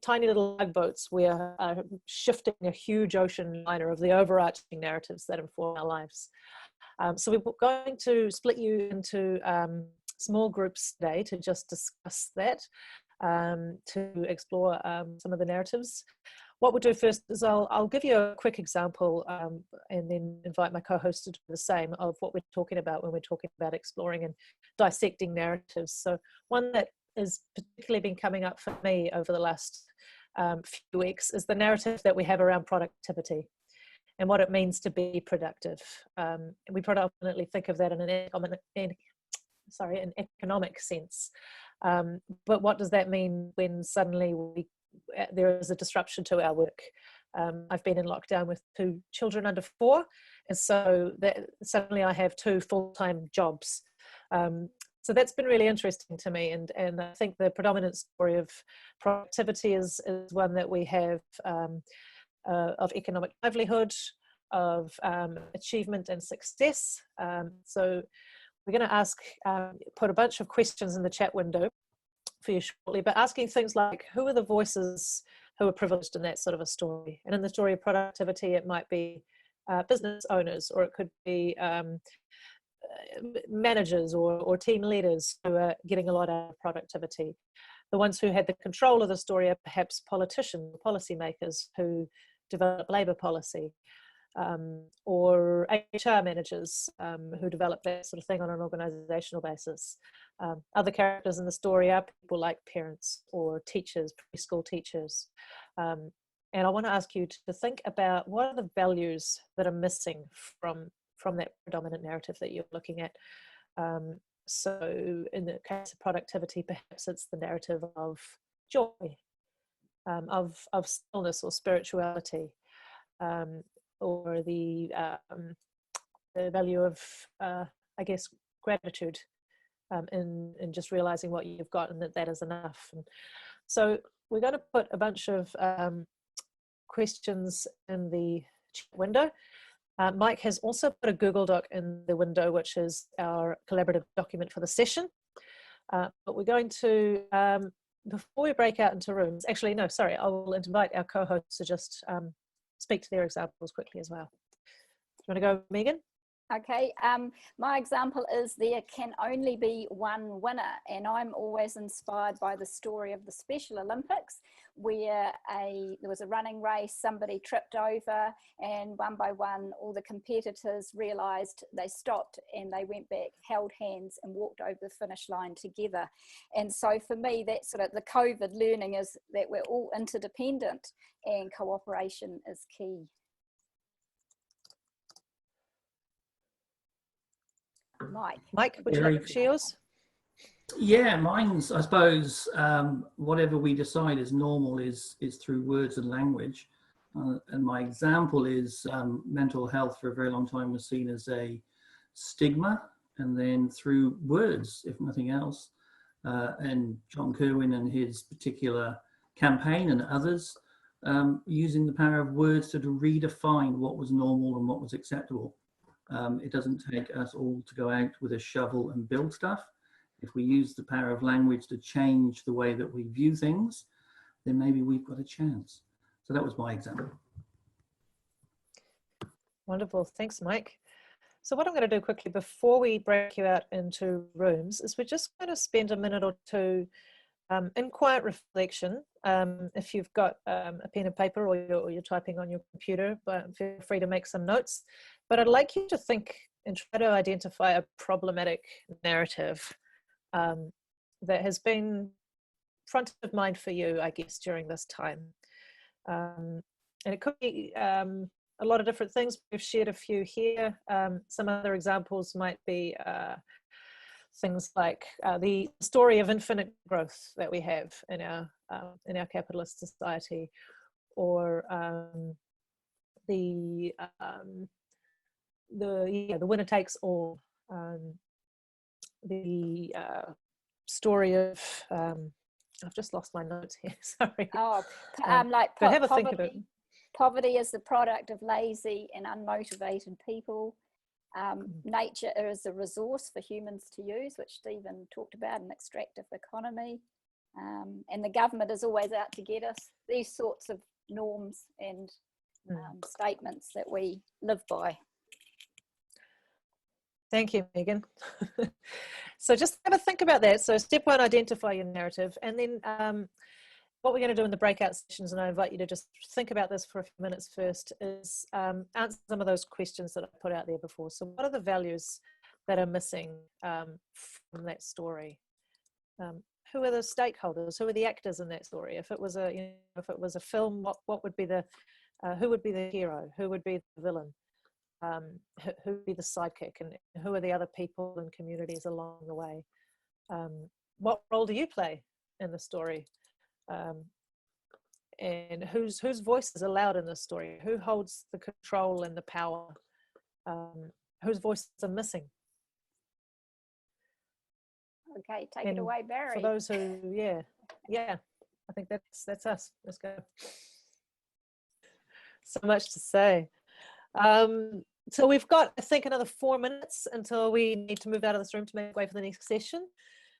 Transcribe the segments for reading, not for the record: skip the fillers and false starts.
tiny little lugboats, we're shifting a huge ocean liner of the overarching narratives that inform our lives. So we're going to split you into small groups today to just discuss that, to explore some of the narratives. What we'll do first is I'll give you a quick example and then invite my co-host to do the same of what we're talking about when we're talking about exploring and dissecting narratives. So one that has particularly been coming up for me over the last few weeks is the narrative that we have around productivity and what it means to be productive. We predominantly think of that in an economic sense. But what does that mean when suddenly there is a disruption to our work? I've been in lockdown with 2 children under 4, and so suddenly I have 2 full-time jobs. So that's been really interesting to me, and I think the predominant story of productivity is one that we have of economic livelihood, of achievement and success. So we're going to put a bunch of questions in the chat window for you shortly, but asking things like, who are the voices who are privileged in that sort of a story? And in the story of productivity, it might be business owners, or it could be managers or team leaders who are getting a lot out of productivity. The ones who had the control of the story are perhaps politicians, policymakers who develop labour policy, or HR managers who develop that sort of thing on an organisational basis. Other characters in the story are people like parents or teachers, preschool teachers. And I want to ask you to think about what are the values that are missing from that predominant narrative that you're looking at. So in the case of productivity, perhaps it's the narrative of joy, of stillness or spirituality, or the value of, I guess, gratitude in just realizing what you've got and that is enough. And so we're going to put a bunch of questions in the chat window. Mike has also put a Google Doc in the window, which is our collaborative document for the session. But we're going to, before we break out into rooms, actually, no, sorry, I will invite our co-hosts to just speak to their examples quickly as well. Do you want to go, Megan? Okay, my example is there can only be one winner, and I'm always inspired by the story of the Special Olympics, where there was a running race, somebody tripped over, and one by one all the competitors realised, they stopped and they went back, held hands and walked over the finish line together. And so for me, that's sort of the COVID learning, is that we're all interdependent and cooperation is key. Mike, would you like to share yours? Yeah, mine's, I suppose, whatever we decide is normal is through words and language. And my example is mental health for a very long time was seen as a stigma, and then through words, if nothing else. And John Kerwin and his particular campaign and others using the power of words to redefine what was normal and what was acceptable. It doesn't take us all to go out with a shovel and build stuff. If we use the power of language to change the way that we view things, then maybe we've got a chance. So that was my example. Wonderful, thanks, Mike. So what I'm going to do quickly before we break you out into rooms is we're just going to spend a minute or two in quiet reflection. If you've got a pen and paper or you're typing on your computer, but feel free to make some notes. But I'd like you to think and try to identify a problematic narrative that has been front of mind for you, I guess, during this time. And it could be a lot of different things. We've shared a few here. Some other examples might be things like the story of infinite growth that we have in our capitalist society, or the winner takes all, the story of I've just lost my notes here, sorry. Like but have a think of it. Poverty is the product of lazy and unmotivated people. Nature is a resource for humans to use, which Stephen talked about, an extractive economy. And the government is always out to get us. These sorts of norms and statements that we live by. Thank you, Megan. So just have a think about that. So step one, identify your narrative. And then what we're going to do in the breakout sessions, and I invite you to just think about this for a few minutes first, is answer some of those questions that I put out there before. So what are the values that are missing from that story? Who are the stakeholders? Who are the actors in that story? If it was a, if it was a film, what would be the, who would be the hero? Who would be the villain? Who would be the sidekick? And who are the other people and communities along the way? What role do you play in the story? And whose voice is allowed in the story? Who holds the control and the power? Whose voices are missing? Okay, take it away, Barry. For those who, yeah, I think that's us. Let's go. So much to say. So we've got, I think, another 4 minutes until we need to move out of this room to make way for the next session.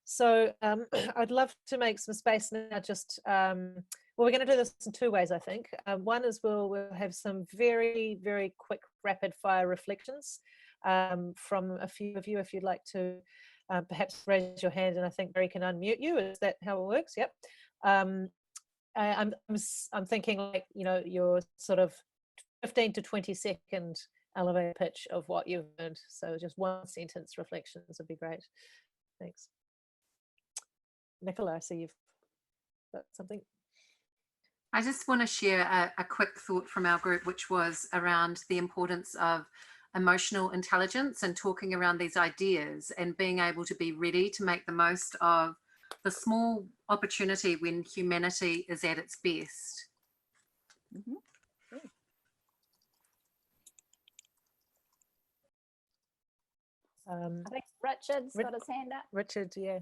So I'd love to make some space now. Just well, we're going to do this in 2 ways, I think. One is we'll have some very, very quick, rapid fire reflections from a few of you, if you'd like to perhaps raise your hand, and I think Barry can unmute you. Is that how it works? Yep. I'm thinking, like, your sort of 15 to 20 second elevator pitch of what you've learned. So just 1 sentence reflections would be great. Thanks. Nicola, I see you've got something. I just want to share a quick thought from our group, which was around the importance of emotional intelligence and talking around these ideas and being able to be ready to make the most of the small opportunity when humanity is at its best. Mm-hmm. I think Richard's got his hand up. Richard, yeah.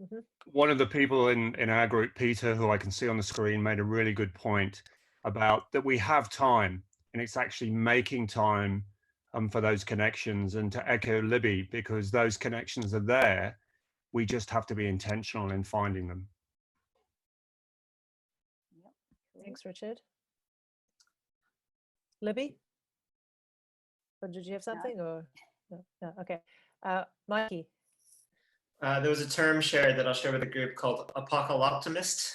Mm-hmm. One of the people in our group, Peter, who I can see on the screen, made a really good point about that we have time, and it's actually making time for those connections. And to echo Libby, because those connections are there, we just have to be intentional in finding them. Yep. Thanks, Richard. Libby? Or did you have something? No. Or no? Okay. Mikey. There was a term shared that I'll share with the group called apocalyptimist.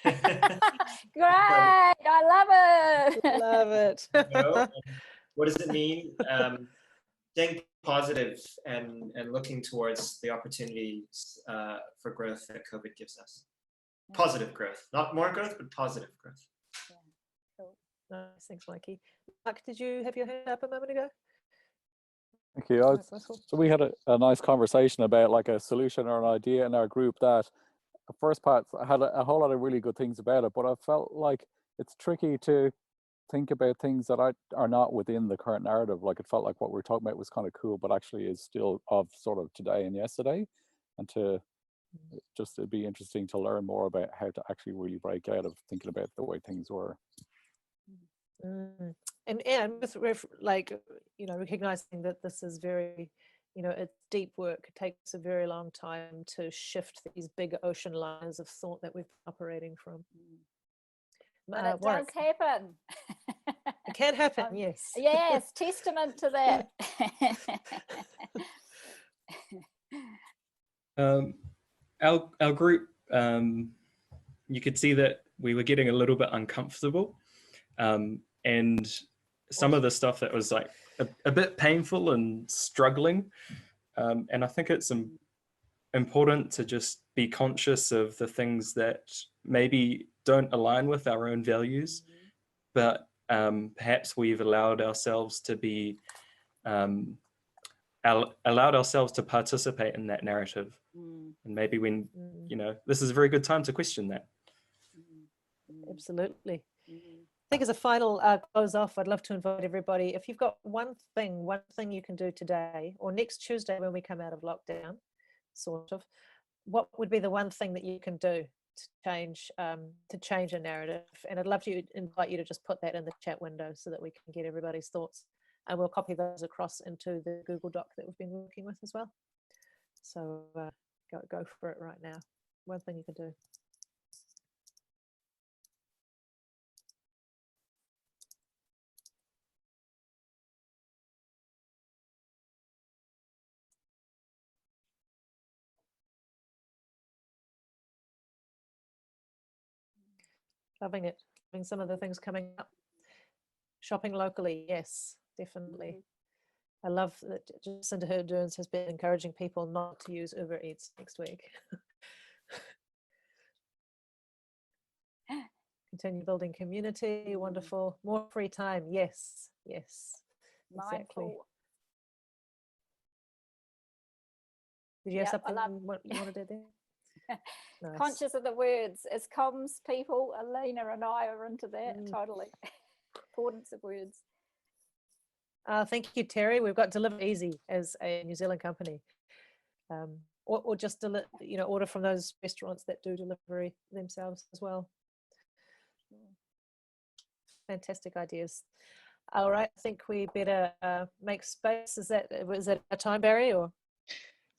Great, I love it. Love it. What does it mean? Staying positive and looking towards the opportunities for growth that COVID gives us. Positive growth, not more growth, but positive growth. Yeah, cool. Nice, thanks, Mikey. Mark, did you have your hand up a moment ago? Thank you. So we had a nice conversation about like a solution or an idea in our group that the first part had a whole lot of really good things about it, but I felt like it's tricky to think about things that are not within the current narrative. Like it felt like what we were talking about was kind of cool, but actually is still of sort of today and yesterday, and to just, it'd be interesting to learn more about how to actually really break out of thinking about the way things were. And with like, recognizing that this is very, it's deep work. It takes a very long time to shift these big ocean lines of thought that we've been operating from. But it Warrick. does happen. It can happen, yes. Yes, testament to that. Our group, you could see that we were getting a little bit uncomfortable, and some of the stuff that was like a bit painful and struggling, and I think it's important to just be conscious of the things that maybe don't align with our own values, but perhaps we've allowed ourselves to be allowed ourselves to participate in that narrative. And maybe when this is a very good time to question that. Absolutely. I think as a final close off, I'd love to invite everybody, if you've got one thing you can do today or next Tuesday when we come out of lockdown, sort of, what would be the one thing that you can do to change a narrative? And I'd love to invite you to just put that in the chat window so that we can get everybody's thoughts, and we'll copy those across into the Google Doc that we've been working with as well. So go for it right now. One thing you can do. Loving it. Loving some of the things coming up. Shopping locally, yes, definitely. I love that Jacinda Ardern has been encouraging people not to use Uber Eats next week. Continue building community, wonderful. More free time, yes, yes, exactly. Mindful. Did you have Yep, something what you wanted to do there? Nice. Conscious of the words. As comms people, Alina and I are into that, totally. Importance of words. Thank you, Terry. We've got Deliver Easy as a New Zealand company. Or just order from those restaurants that do delivery themselves as well. Fantastic ideas. All right, I think we better make space. Was that a time, Barry, or?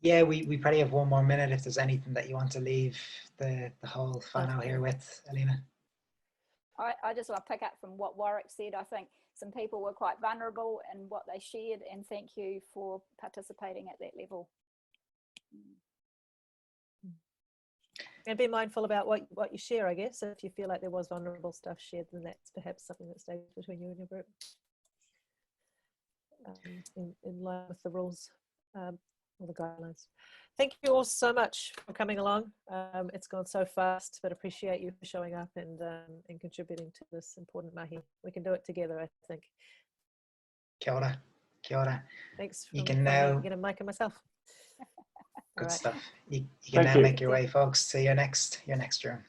Yeah, we probably have 1 more minute if there's anything that you want to leave the whole whānau here with, Alina. I just want to pick up from what Warrick said. I think some people were quite vulnerable in what they shared, and thank you for participating at that level. And be mindful about what you share, I guess. If you feel like there was vulnerable stuff shared, then that's perhaps something that stays between you and your group, in line with the rules or the guidelines. Thank you all so much for coming along. It's gone so fast, but appreciate you for showing up and contributing to this important mahi. We can do it together, I think. Kia ora. Kia ora. Thanks. You can now get a mic and myself. Good Right. stuff. You can now make your way, folks, to your next room.